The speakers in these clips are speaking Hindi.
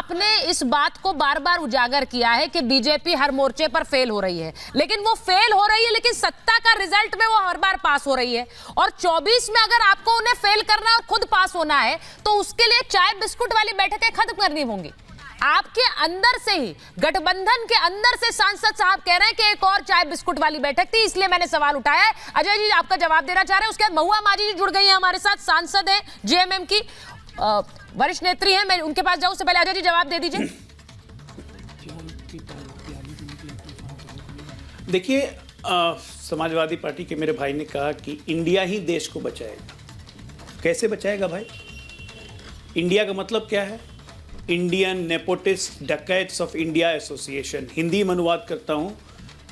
आपने इस बात को बार बार उजागर किया है कि बीजेपी हर मोर्चे पर फेल हो रही है, लेकिन वो फेल हो रही है लेकिन सत्ता का रिजल्ट में वो हर बार पास हो रही है। और 24 में अगर आपको उन्हें फेल करना और खुद पास होना है तो उसके लिए चाय बिस्कुट वाली बैठकें खत्म करनी होंगी। आपके अंदर से ही, गठबंधन के अंदर से सांसद साहब कह रहे हैं कि एक और चाय बिस्कुट वाली बैठक थी, इसलिए मैंने सवाल उठाया है। अजय जी आपका जवाब देना चाह रहे हैं। उसके बाद महुआ माझी जी जुड़ गई हैं हमारे साथ, सांसद हैं जेएमएम की, वरिष्ठ नेत्री हैं। मैं उनके पास जाऊं उससे पहले अजय जी जवाब दे दीजिए। देखिए, समाजवादी पार्टी के मेरे भाई ने कहा कि इंडिया ही देश को बचाएगा। कैसे बचाएगा भाई? इंडिया का मतलब क्या है? Indian nepotist dacoits of India association. Hindi में अनुवाद करता हूँ,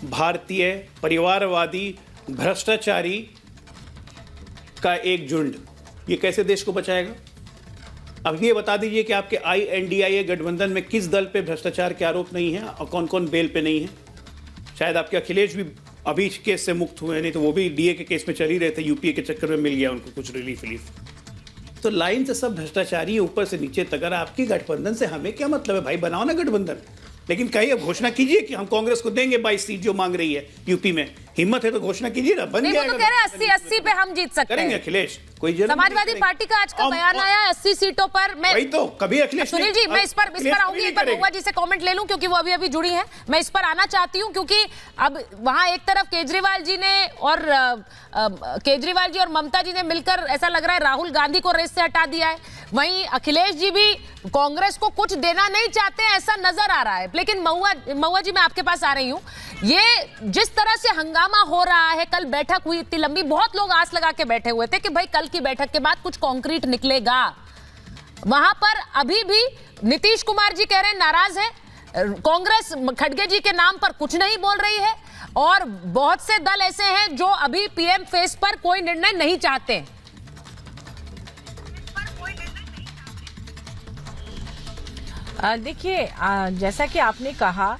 भारतीय परिवारवादी भ्रष्टाचारी का एक झुंड। ये कैसे देश को बचाएगा? अब ये बता दीजिए कि आपके INDIA गठबंधन में किस दल पे भ्रष्टाचार के आरोप नहीं है और कौन कौन बेल पे नहीं है। शायद आपके अखिलेश भी अभी इस केस से मुक्त हुए, नहीं तो वो भी DA के केस में चल ही रहे थे, यूपीए के चक्कर में मिल गया उनको कुछ रिलीफ। तो लाइन से सब भ्रष्टाचारी ऊपर से नीचे तक। अगर आपकी गठबंधन से हमें क्या मतलब है भाई? बनाओ ना गठबंधन, लेकिन कहिए, घोषणा कीजिए कि हम कांग्रेस को देंगे 22 सीट जो मांग रही है यूपी में। हिम्मत है तो घोषणा कीजिए ना, बन जाएगा। तो कह रहे हैं 80 पे हम जीत सकते हैं। करेंगे अखिलेश, कोई समाजवादी पार्टी का आज का बयान आया 80 सीटों पर। मैं वही तो कभी अखिलेश सुनील जी, मैं इस पर आऊंगी, एक बार महुआ जी से कमेंट ले लूं क्योंकि वो अभी जुड़ी हैं। मैं इस पर आना चाहती हूं क्योंकि अब वहां एक तरफ केजरीवाल जी और ममता जी ने मिलकर ऐसा लग रहा है राहुल गांधी को रेस से हटा दिया है। वहीं अखिलेश जी भी कांग्रेस को कुछ देना नहीं चाहते हैं, ऐसा नजर आ रहा है। लेकिन महुआ जी, मैं आपके पास आ रही हूं। ये जिस तरह से हंगामा हो रहा है, कल बैठक हुई इतनी लंबी, बहुत लोग आस लगा के बैठे हुए थे कि भाई कल की बैठक के बाद कुछ कॉन्क्रीट निकलेगा। वहां पर अभी भी नीतीश कुमार जी कह रहे हैं नाराज है, कांग्रेस खड़गे जी के नाम पर कुछ नहीं बोल रही है, और बहुत से दल ऐसे हैं जो अभी PM फेस पर कोई निर्णय नहीं चाहते। देखिए, जैसा कि आपने कहा,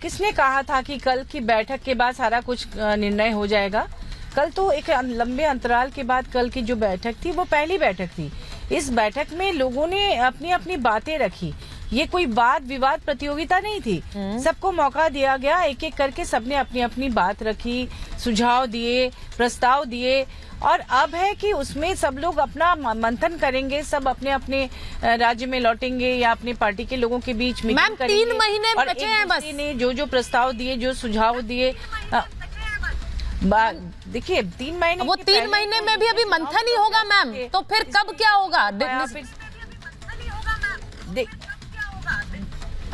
किसने कहा था कि कल की बैठक के बाद सारा कुछ निर्णय हो जाएगा? कल तो एक लंबे अंतराल के बाद कल की जो बैठक थी वो पहली बैठक थी। इस बैठक में लोगों ने अपनी अपनी बातें रखी। ये कोई वाद विवाद प्रतियोगिता नहीं थी। सबको मौका दिया गया, एक एक करके सबने अपनी अपनी बात रखी, सुझाव दिए, प्रस्ताव दिए, और अब है कि उसमें सब लोग अपना मंथन करेंगे, सब अपने अपने राज्य में लौटेंगे या अपनी पार्टी के लोगों के बीच में। मैम 3 महीने बचे हैं बस। ने जो प्रस्ताव दिए, जो सुझाव दिए, देखिए 3 महीने, वो 3 महीने में भी अभी मंथन ही होगा मैम, तो फिर कब क्या होगा?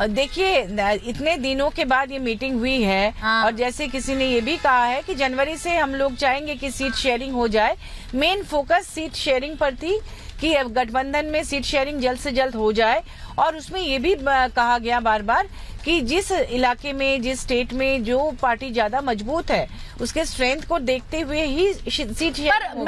देखिए, इतने दिनों के बाद ये मीटिंग हुई है। हाँ। और जैसे किसी ने ये भी कहा है कि जनवरी से हम लोग चाहेंगे कि सीट शेयरिंग हो जाए। मेन फोकस सीट शेयरिंग पर थी कि गठबंधन में सीट शेयरिंग जल्द से जल्द हो जाए। और उसमें ये भी कहा गया बार बार कि जिस इलाके में, जिस स्टेट में जो पार्टी ज्यादा मजबूत है, उसके स्ट्रेंथ को देखते हुए ही सीट शेयरिंग